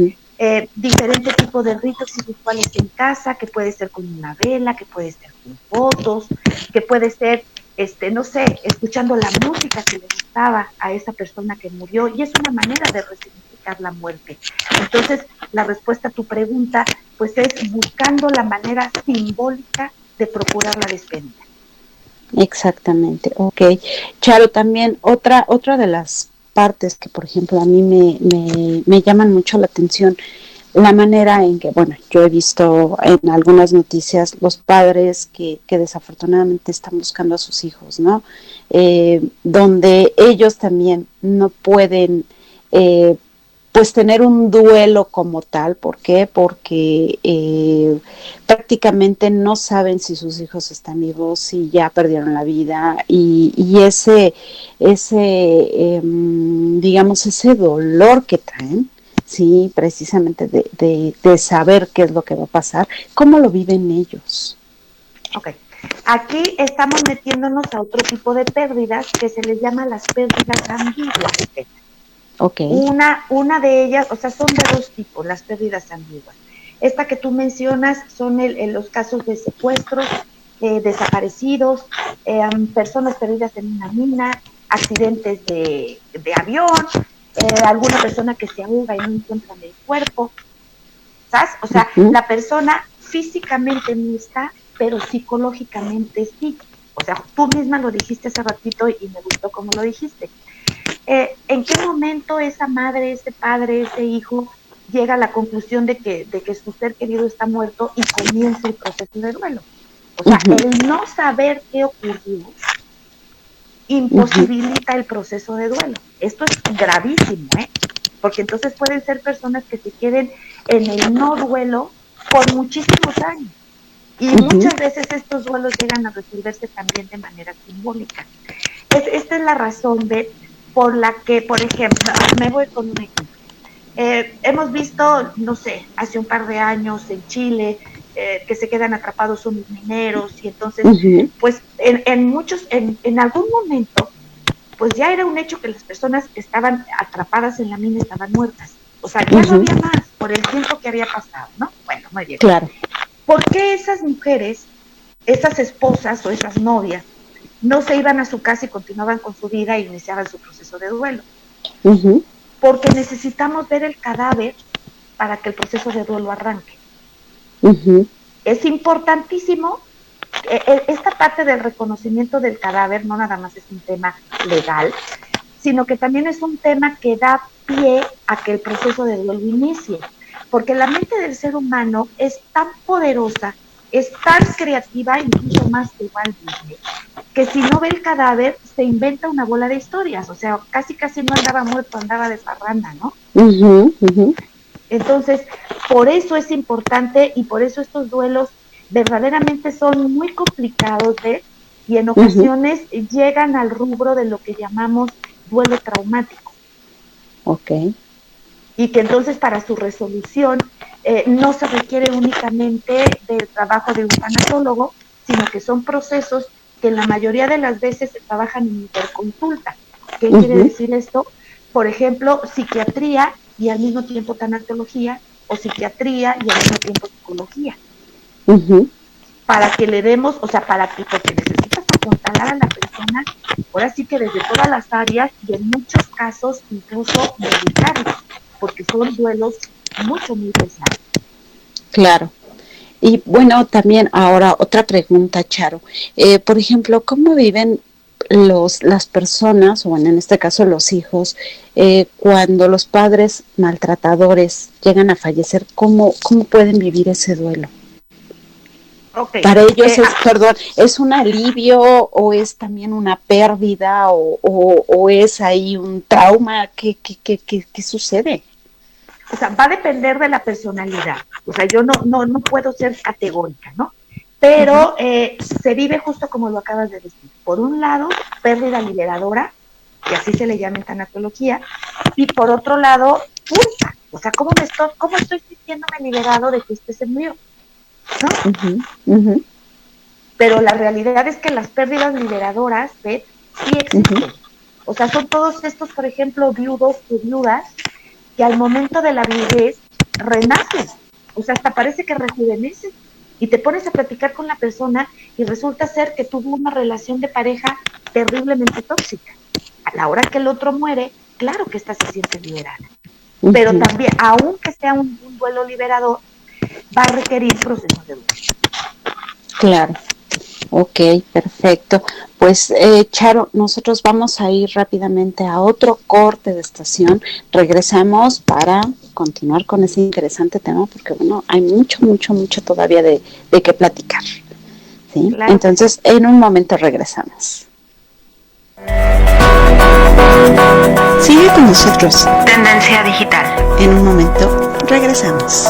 diferentes tipos de ritos y rituales en casa, que puede ser con una vela, que puede ser con fotos, que puede ser, no sé, escuchando la música que le gustaba a esa persona que murió, y es una manera de resignificar la muerte. Entonces, la respuesta a tu pregunta, pues es buscando la manera simbólica de procurar la despedida. Exactamente, ok. Charo, también otra de las partes que, por ejemplo, a mí me llaman mucho la atención, la manera en que, bueno, yo he visto en algunas noticias los padres que desafortunadamente están buscando a sus hijos, ¿no? Donde ellos también no pueden pues tener un duelo como tal. ¿Por qué? Porque prácticamente no saben si sus hijos están vivos, si ya perdieron la vida, y ese digamos, ese dolor que traen, sí, precisamente de saber qué es lo que va a pasar, ¿cómo lo viven ellos? Ok. Aquí estamos metiéndonos a otro tipo de pérdidas que se les llama las pérdidas ambiguas. Okay. Una de ellas, o sea, son de dos tipos, las pérdidas ambiguas. Esta que tú mencionas son los casos de secuestros, desaparecidos, personas perdidas en una mina, accidentes de avión, alguna persona que se ahoga y no encuentran el cuerpo, ¿sabes? O sea, la persona físicamente no está, pero psicológicamente sí. O sea, tú misma lo dijiste hace ratito y me gustó cómo lo dijiste. ¿En qué momento esa madre, ese padre, ese hijo llega a la conclusión de que su ser querido está muerto y comienza el proceso de duelo? O sea, el no saber qué ocurrió imposibilita el proceso de duelo. Esto es gravísimo, porque entonces pueden ser personas que se queden en el no duelo por muchísimos años. Y muchas veces estos duelos llegan a resolverse también de manera simbólica. Esta es la razón por la que, por ejemplo, me voy con un ejemplo. Hemos visto, no sé, hace un par de años en Chile, que se quedan atrapados unos mineros, y entonces, pues, en algún momento, pues ya era un hecho que las personas que estaban atrapadas en la mina estaban muertas. O sea, ya no había más por el tiempo que había pasado, ¿no? Bueno, muy bien. Claro. ¿Por qué esas mujeres, esas esposas o esas novias, no se iban a su casa y continuaban con su vida e iniciaban su proceso de duelo? Porque necesitamos ver el cadáver para que el proceso de duelo arranque. Es importantísimo. Esta parte del reconocimiento del cadáver no nada más es un tema legal, sino que también es un tema que da pie a que el proceso de duelo inicie. Porque la mente del ser humano es tan poderosa, es tan creativa, incluso más que Walt Disney, que si no ve el cadáver, se inventa una bola de historias. O sea, casi no andaba muerto, andaba de parranda, ¿no? Entonces, por eso es importante, y por eso estos duelos verdaderamente son muy complicados, y en ocasiones llegan al rubro de lo que llamamos duelo traumático. Okay. Y que entonces para su resolución no se requiere únicamente del trabajo de un tanatólogo, sino que son procesos que la mayoría de las veces se trabajan en interconsulta. ¿Qué quiere decir esto? Por ejemplo, psiquiatría y al mismo tiempo tanatología, o psiquiatría y al mismo tiempo psicología. Para que le demos, o sea, porque necesitas apuntalar a la persona, ahora sí que desde todas las áreas, y en muchos casos incluso medicarlos, porque son duelos muy pesados. Claro. Y bueno, también ahora otra pregunta, Charo. Por ejemplo, ¿cómo viven las personas, o bueno, en este caso los hijos, cuando los padres maltratadores llegan a fallecer? ¿Cómo pueden vivir ese duelo? Okay. Para ellos ¿es un alivio o es también una pérdida o es ahí un trauma? ¿Qué sucede? O sea, va a depender de la personalidad. O sea, yo no puedo ser categórica, ¿no? Pero se vive justo como lo acabas de decir. Por un lado, pérdida liberadora, que así se le llama en tanatología, y por otro lado, culpa. O sea, ¿cómo estoy sintiéndome liberado de que usted se murió? ¿No? Pero la realidad es que las pérdidas liberadoras, Beth, sí existen. O sea, son todos estos, por ejemplo, viudos o viudas que al momento de la viudez renacen. O sea, hasta parece que rejuvenecen. Y te pones a platicar con la persona y resulta ser que tuvo una relación de pareja terriblemente tóxica. A la hora que el otro muere, claro que esta se siente liberada. Pero también, aunque sea un duelo liberador, va a requerir procesos de duelo. Claro. Ok, perfecto. Pues Charo, nosotros vamos a ir rápidamente a otro corte de estación. Regresamos para continuar con ese interesante tema porque, bueno, hay mucho todavía de qué platicar. ¿Sí? Claro. Entonces, en un momento regresamos. Sigue con nosotros. Tendencia Digital. En un momento regresamos.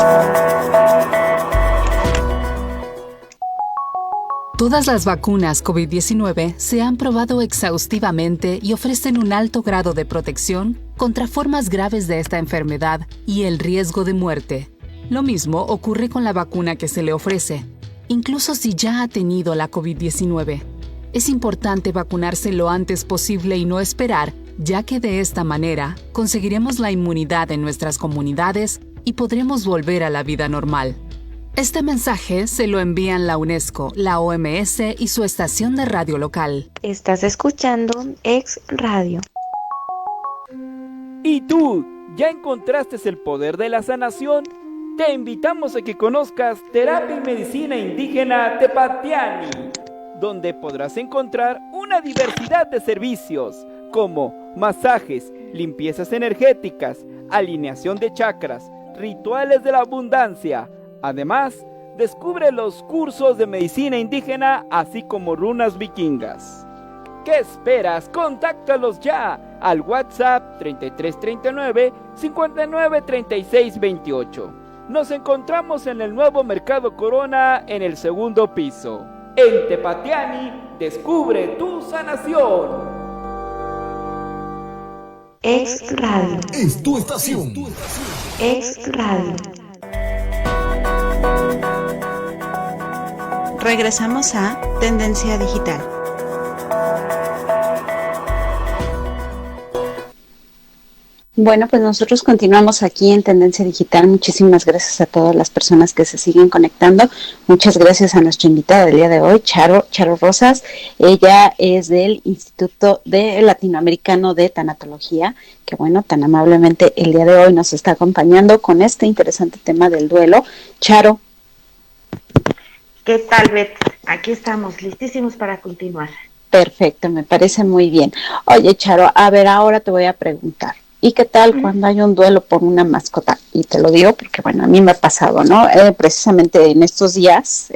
Todas las vacunas COVID-19 se han probado exhaustivamente y ofrecen un alto grado de protección contra formas graves de esta enfermedad y el riesgo de muerte. Lo mismo ocurre con la vacuna que se le ofrece, incluso si ya ha tenido la COVID-19. Es importante vacunarse lo antes posible y no esperar, ya que de esta manera conseguiremos la inmunidad en nuestras comunidades y podremos volver a la vida normal. Este mensaje se lo envían la UNESCO, la OMS y su estación de radio local. Estás escuchando Ex Radio. ¿Y tú, ya encontraste el poder de la sanación? Te invitamos a que conozcas Terapia y Medicina Indígena Tepatiani, donde podrás encontrar una diversidad de servicios como masajes, limpiezas energéticas, alineación de chakras, rituales de la abundancia. Además, descubre los cursos de medicina indígena, así como runas vikingas. ¿Qué esperas? ¡Contáctalos ya! Al WhatsApp 3339 59 36 28. Nos encontramos en el nuevo Mercado Corona, en el segundo piso. En Tepatiani, descubre tu sanación. Ex Radio. Es tu estación. Ex Radio. Regresamos a Tendencia Digital. Bueno, pues nosotros continuamos aquí en Tendencia Digital. Muchísimas gracias a todas las personas que se siguen conectando. Muchas gracias a nuestra invitada del día de hoy, Charo Rosas. Ella es del Instituto Latinoamericano de Tanatología, que bueno, tan amablemente el día de hoy nos está acompañando con este interesante tema del duelo. Charo. ¿Qué tal, Beth? Aquí estamos, listísimos para continuar. Perfecto, me parece muy bien. Oye, Charo, a ver, ahora te voy a preguntar. ¿Y qué tal cuando hay un duelo por una mascota? Y te lo digo porque, bueno, a mí me ha pasado, ¿no? Precisamente en estos días,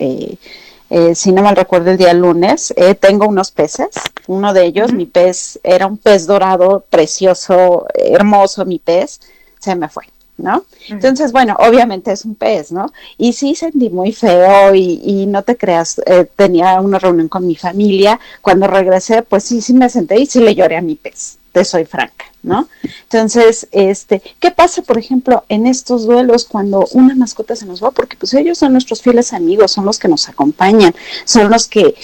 si no mal recuerdo, el día lunes, tengo unos peces. Uno de ellos, mi pez, era un pez dorado, precioso, hermoso mi pez, se me fue, ¿no? Entonces, bueno, obviamente es un pez, ¿no? Y sí sentí muy feo y no te creas, tenía una reunión con mi familia. Cuando regresé, pues sí me senté y sí le lloré a mi pez, te soy franca, ¿no? Entonces, ¿qué pasa, por ejemplo, en estos duelos cuando una mascota se nos va? Porque pues ellos son nuestros fieles amigos, son los que nos acompañan, son los que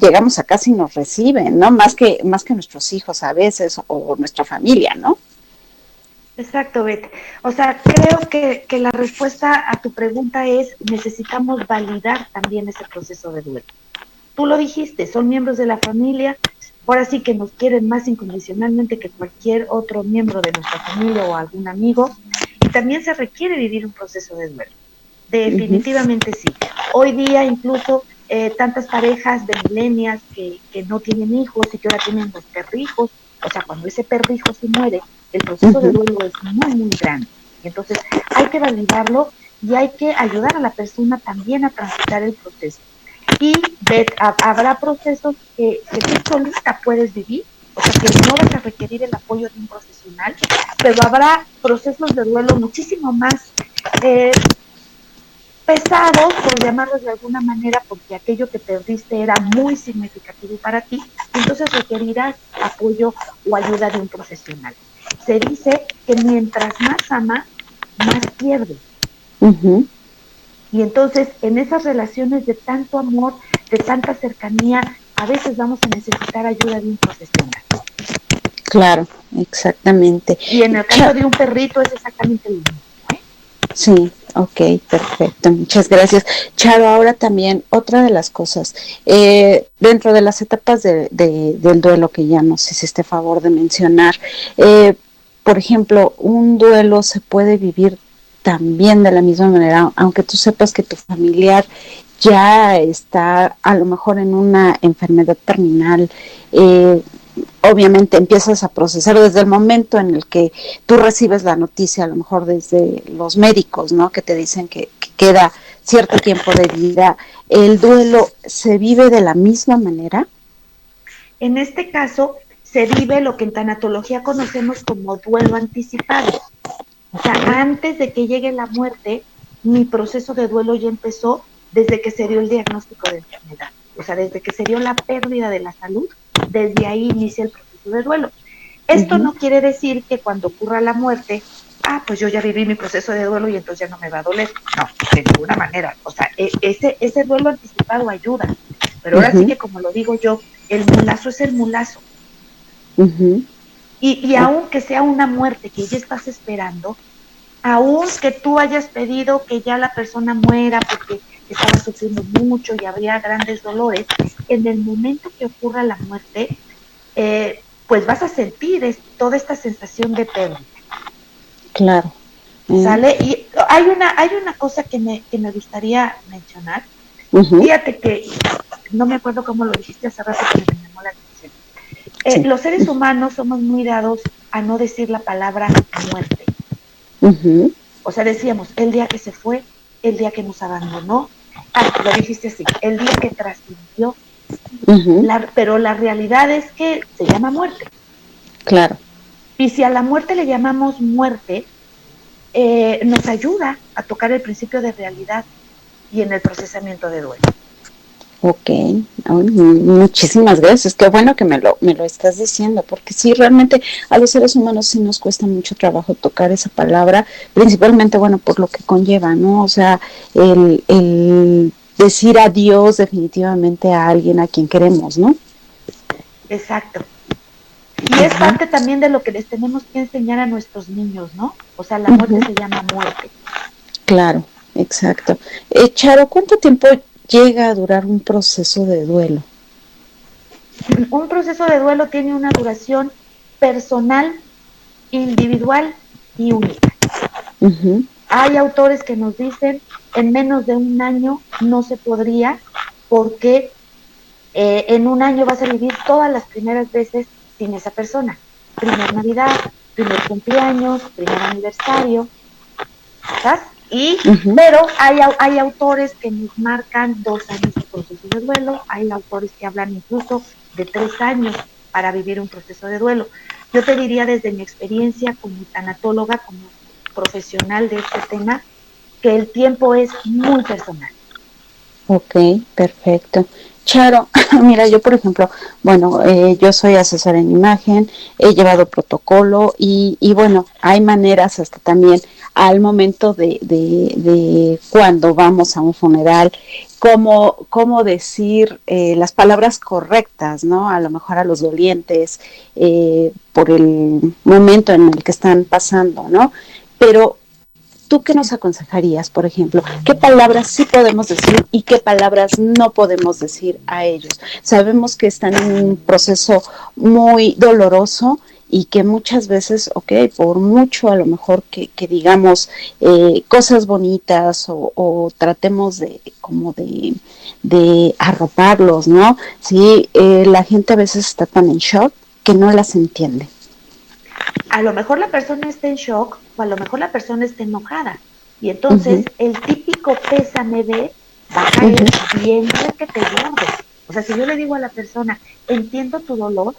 llegamos a casa y nos reciben, ¿no? Más que nuestros hijos a veces o nuestra familia, ¿no? Exacto, Beth. O sea, creo que la respuesta a tu pregunta es: necesitamos validar también ese proceso de duelo. Tú lo dijiste, son miembros de la familia, ahora sí que nos quieren más incondicionalmente que cualquier otro miembro de nuestra familia o algún amigo, y también se requiere vivir un proceso de duelo. Definitivamente sí. Hoy día incluso tantas parejas de millennials que no tienen hijos y que ahora tienen los perrijos, o sea, cuando ese perrijo se muere, el proceso de duelo es muy, muy grande. Entonces hay que validarlo y hay que ayudar a la persona también a transitar el proceso. Y habrá procesos que tú solita puedes vivir, o sea que no vas a requerir el apoyo de un profesional, pero habrá procesos de duelo muchísimo más pesados, por llamarlos de alguna manera, porque aquello que perdiste era muy significativo para ti, entonces requerirás apoyo o ayuda de un profesional. Se dice que mientras más ama, más pierde. Uh-huh. Y entonces, en esas relaciones de tanto amor, de tanta cercanía, a veces vamos a necesitar ayuda de un profesional. Claro, exactamente. Y en el caso de un perrito es exactamente lo mismo. Sí, ok, perfecto, muchas gracias. Charo, ahora también otra de las cosas, dentro de las etapas del duelo que ya nos hiciste favor de mencionar, por ejemplo, un duelo se puede vivir también de la misma manera, aunque tú sepas que tu familiar ya está a lo mejor en una enfermedad terminal, obviamente empiezas a procesar desde el momento en el que tú recibes la noticia, a lo mejor desde los médicos, ¿no? Que te dicen que queda cierto tiempo de vida. ¿El duelo se vive de la misma manera? En este caso, se vive lo que en tanatología conocemos como duelo anticipado. O sea, antes de que llegue la muerte, mi proceso de duelo ya empezó desde que se dio el diagnóstico de enfermedad. O sea, desde que se dio la pérdida de la salud, desde ahí inicia el proceso de duelo. Esto no quiere decir que cuando ocurra la muerte, pues yo ya viví mi proceso de duelo y entonces ya no me va a doler. No, de ninguna manera. O sea, ese duelo anticipado ayuda. Pero ahora sí que, como lo digo yo, el mulazo es el mulazo. Y aunque sea una muerte que ya estás esperando, aun que tú hayas pedido que ya la persona muera porque estaba sufriendo mucho y habría grandes dolores, en el momento que ocurra la muerte, pues vas a sentir toda esta sensación de pérdida. Claro. ¿Sale? Y hay una cosa que me gustaría mencionar. Fíjate que, no me acuerdo cómo lo dijiste hace rato, pero me llamó la atención. Sí. Los seres humanos somos muy dados a no decir la palabra muerte. O sea, decíamos, el día que se fue, el día que nos abandonó, lo dijiste así, el día que trascendió, pero la realidad es que se llama muerte. Claro. Y si a la muerte le llamamos muerte, nos ayuda a tocar el principio de realidad y en el procesamiento de duelo. Ok, muchísimas gracias, qué bueno que me lo estás diciendo, porque sí, realmente a los seres humanos sí nos cuesta mucho trabajo tocar esa palabra, principalmente, bueno, por lo que conlleva, ¿no? O sea, el decir adiós definitivamente a alguien a quien queremos, ¿no? Exacto. Y es parte también de lo que les tenemos que enseñar a nuestros niños, ¿no? O sea, la muerte se llama muerte. Claro, exacto. Charo, ¿cuánto tiempo llega a durar un proceso de duelo? Un proceso de duelo tiene una duración personal, individual y única. Hay autores que nos dicen en menos de un año no se podría, porque en un año vas a vivir todas las primeras veces sin esa persona. Primer Navidad, primer cumpleaños, primer aniversario, ¿sabes? Pero hay autores que nos marcan 2 años de proceso de duelo, hay autores que hablan incluso de 3 años para vivir un proceso de duelo. Yo te diría, desde mi experiencia como tanatóloga, como profesional de este tema, que el tiempo es muy personal. Ok, perfecto. Charo, mira, yo por ejemplo, bueno, yo soy asesora en imagen, he llevado protocolo y bueno, hay maneras hasta también al momento de cuando vamos a un funeral, cómo decir las palabras correctas, ¿no? A lo mejor a los dolientes por el momento en el que están pasando, ¿no? Pero ¿tú qué nos aconsejarías, por ejemplo? ¿Qué palabras sí podemos decir y qué palabras no podemos decir a ellos? Sabemos que están en un proceso muy doloroso y que muchas veces, por mucho a lo mejor que digamos cosas bonitas o tratemos de arroparlos, ¿no? Sí, la gente a veces está tan en shock que no las entiende. A lo mejor la persona está en shock o a lo mejor la persona está enojada. Y entonces el típico pésame de va a caer bien que te gordo. O sea, si yo le digo a la persona, entiendo tu dolor,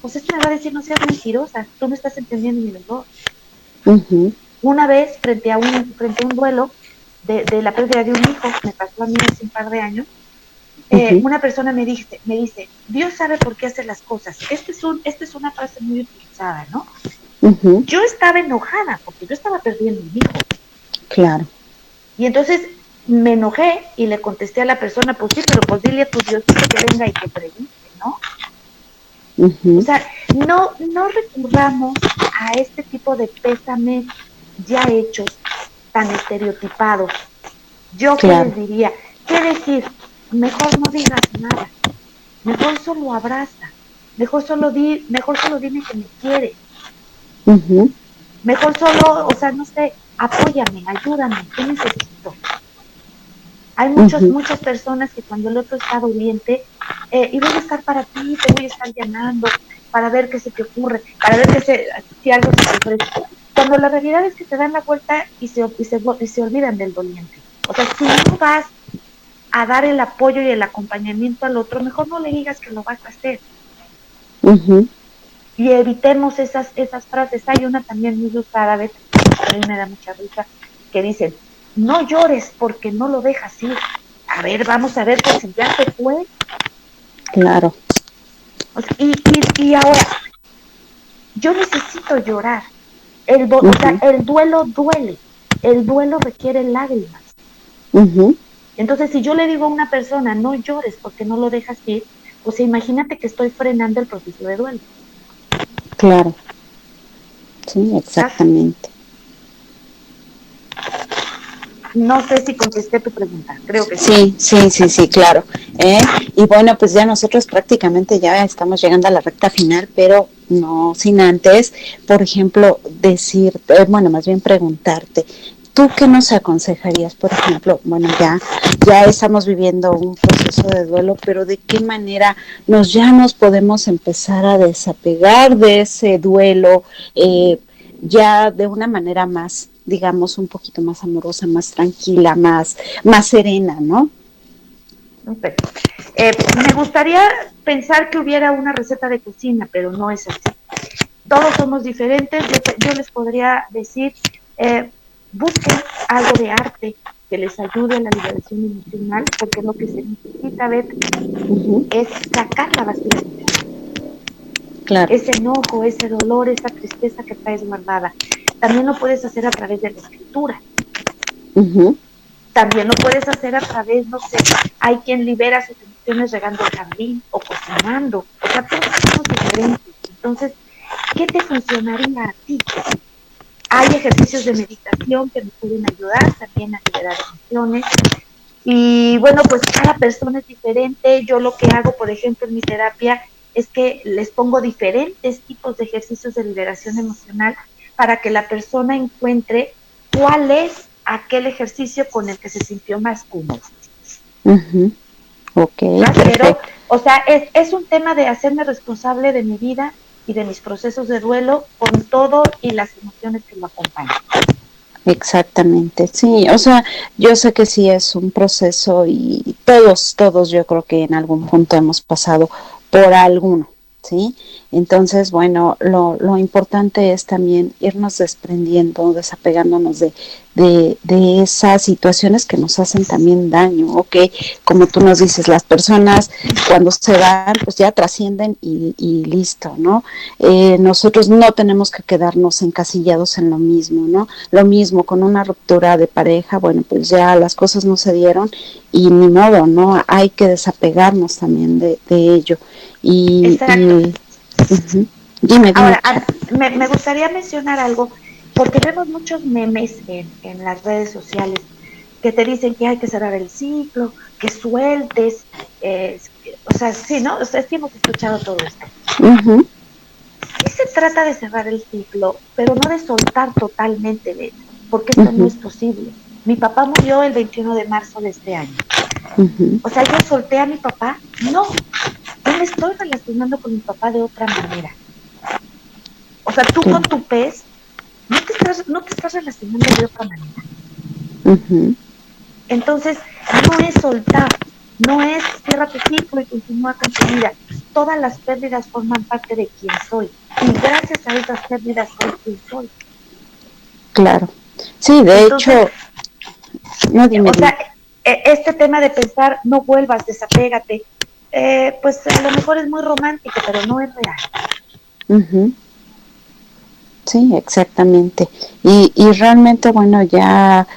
pues este me va a decir, no seas mentirosa, tú no estás entendiendo mi dolor. Una vez, frente a un duelo de la pérdida de un hijo, me pasó a mí hace un par de años, una persona me dice, Dios sabe por qué hace las cosas. Esta es una frase muy utilizada, ¿no? Yo estaba enojada porque yo estaba perdiendo un hijo. Claro. Y entonces me enojé y le contesté a la persona, pues sí, pero pues dile a tu Dios que venga y que pregunte, ¿no? O sea, no recurramos a este tipo de pésames ya hechos, tan estereotipados. Yo qué les diría, ¿qué decir? Mejor no digas nada, mejor solo abraza, mejor solo dime que me quieres, mejor solo, o sea, no sé, apóyame, ayúdame, ¿qué necesito? Hay muchas personas que cuando el otro está doliente, y voy a estar para ti, te voy a estar llamando, para ver qué se te ocurre, para ver si algo se te ofrece. Cuando la realidad es que te dan la vuelta y se olvidan del doliente. O sea, si no vas a dar el apoyo y el acompañamiento al otro, mejor no le digas que lo vas a hacer. Y evitemos esas frases. Hay una también muy usada, a veces, a mí me da mucha risa, que dicen, no llores porque no lo dejas ir. A ver, vamos a ver que si ya se fue. Claro. O sea, y ahora, yo necesito llorar. O sea, el duelo duele. El duelo requiere lágrimas. Entonces, si yo le digo a una persona, no llores porque no lo dejas ir, pues imagínate que estoy frenando el proceso de duelo. Claro. Sí, exactamente. No sé si contesté tu pregunta, creo que sí. Sí, claro. Y bueno, pues ya nosotros prácticamente ya estamos llegando a la recta final, pero no sin antes, por ejemplo, decirte, bueno, más bien preguntarte, ¿tú qué nos aconsejarías? Por ejemplo, bueno, ya estamos viviendo un proceso de duelo, pero ¿de qué manera ya nos podemos empezar a desapegar de ese duelo, ya de una manera más, digamos, un poquito más amorosa, más tranquila, más serena, ¿no? Okay. Me gustaría pensar que hubiera una receta de cocina, pero no es así. Todos somos diferentes. Yo les podría decir, busquen algo de arte que les ayude a la liberación emocional, porque lo que se necesita ver es sacar la basura emocional. Claro. Ese enojo, ese dolor, esa tristeza que traes guardada. También lo puedes hacer a través de la escritura. También lo puedes hacer a través, no sé, hay quien libera sus emociones regando el jardín o cocinando. O sea, todos somos diferentes. Entonces, ¿qué te funcionaría a ti? Hay ejercicios de meditación que me pueden ayudar también a liberar emociones. Y bueno, pues cada persona es diferente. Yo lo que hago, por ejemplo, en mi terapia es que les pongo diferentes tipos de ejercicios de liberación emocional para que la persona encuentre cuál es aquel ejercicio con el que se sintió más cómodo. Okay, pero, o sea, es un tema de hacerme responsable de mi vida y de mis procesos de duelo con todo y las emociones que lo acompañan. Exactamente, sí, o sea, yo sé que sí es un proceso y todos yo creo que en algún punto hemos pasado por alguno, ¿sí? Entonces, bueno, lo importante es también irnos desprendiendo, desapegándonos de esas situaciones que nos hacen también daño, ¿ok? Como tú nos dices, las personas cuando se van, pues ya trascienden y listo, ¿no? Nosotros no tenemos que quedarnos encasillados en lo mismo, ¿no? Lo mismo con una ruptura de pareja, bueno, pues ya las cosas no se dieron y ni modo, ¿no? Hay que desapegarnos también de ello. Exacto. Dime. Ahora, me gustaría mencionar algo, porque vemos muchos memes en las redes sociales que te dicen que hay que cerrar el ciclo, que sueltes, o sea, sí, ¿no? O sea, es que hemos escuchado todo esto. Sí se trata de cerrar el ciclo, pero no de soltar totalmente, porque esto no es posible. Mi papá murió el 21 de marzo de este año. O sea, ¿yo solté a mi papá? No, yo me estoy relacionando con mi papá de otra manera. O sea, tú con tu pez no te estás relacionando de otra manera. Entonces, no es soltar, no es cierra tu ciclo y continúa con tu vida. Todas las pérdidas forman parte de quien soy y gracias a esas pérdidas soy quien soy. Claro. Sí, de hecho, no dime. O sea, este tema de pensar, no vuelvas, desapégate, pues a lo mejor es muy romántico, pero no es real. Uh-huh. Sí, exactamente. Y realmente, bueno, ya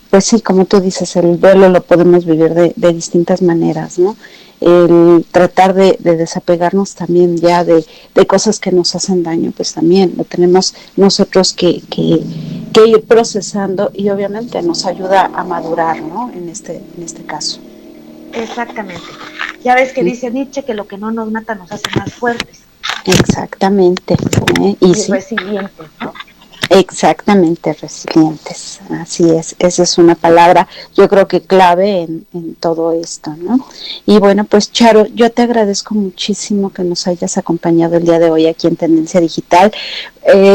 pues sí, como tú dices, el duelo lo podemos vivir de distintas maneras, ¿no? El tratar de desapegarnos también ya de cosas que nos hacen daño, pues también lo tenemos nosotros que ir procesando y obviamente nos ayuda a madurar, ¿no? En este caso. Exactamente. Ya ves que dice Nietzsche que lo que no nos mata nos hace más fuertes. Exactamente. Y sí, resilientes, ¿no? Exactamente, resilientes, así es, esa es una palabra yo creo que clave en todo esto, ¿no? Y bueno, pues Charo, yo te agradezco muchísimo que nos hayas acompañado el día de hoy aquí en Tendencia Digital.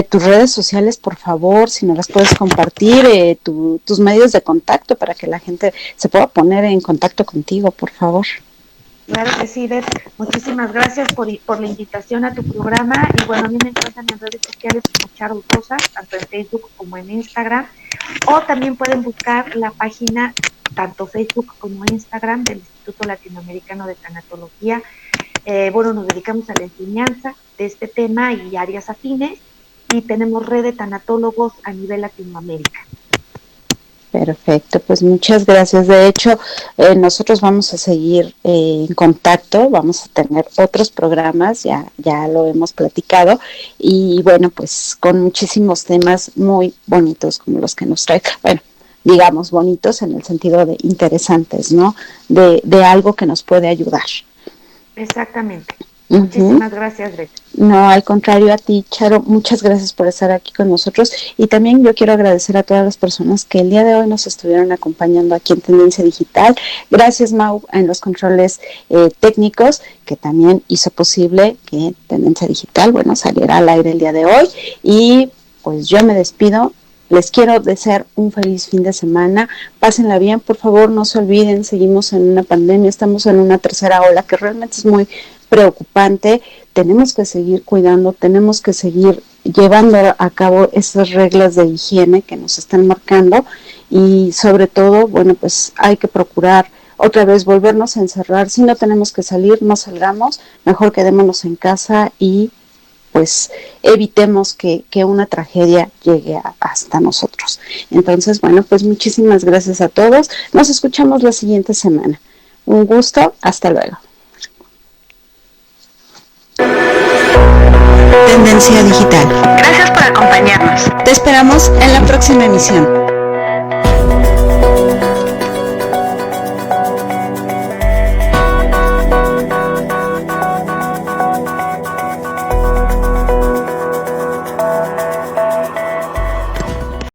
Tus redes sociales, por favor, si nos las puedes compartir, tus medios de contacto para que la gente se pueda poner en contacto contigo, por favor. Claro que sí, Beth. Muchísimas gracias por la invitación a tu programa. Y bueno, a mí me encuentran en redes sociales como Charo Rosas, tanto en Facebook como en Instagram. O también pueden buscar la página, tanto Facebook como Instagram, del Instituto Latinoamericano de Tanatología. Bueno, nos dedicamos a la enseñanza de este tema y áreas afines. Y tenemos red de tanatólogos a nivel Latinoamérica. Perfecto, pues muchas gracias. De hecho, nosotros vamos a seguir en contacto, vamos a tener otros programas, ya lo hemos platicado, y bueno, pues con muchísimos temas muy bonitos como los que nos trae, bueno, digamos bonitos en el sentido de interesantes, ¿no? De algo que nos puede ayudar. Exactamente. Muchísimas gracias, Beth. No, al contrario a ti, Charo, muchas gracias por estar aquí con nosotros y también yo quiero agradecer a todas las personas que el día de hoy nos estuvieron acompañando aquí en Tendencia Digital. Gracias, Mau, en los controles técnicos, que también hizo posible que Tendencia Digital, bueno, saliera al aire el día de hoy y pues yo me despido. Les quiero desear un feliz fin de semana. Pásenla bien, por favor, no se olviden, seguimos en una pandemia, estamos en una tercera ola que realmente es muy preocupante. Tenemos que seguir cuidando, tenemos que seguir llevando a cabo esas reglas de higiene que nos están marcando y sobre todo, bueno, pues hay que procurar otra vez volvernos a encerrar. Si no tenemos que salir, no salgamos, mejor quedémonos en casa y pues evitemos que una tragedia llegue hasta nosotros. Entonces, bueno, pues muchísimas gracias a todos. Nos escuchamos la siguiente semana. Un gusto, hasta luego. Tendencia Digital. Gracias por acompañarnos. Te esperamos en la próxima emisión.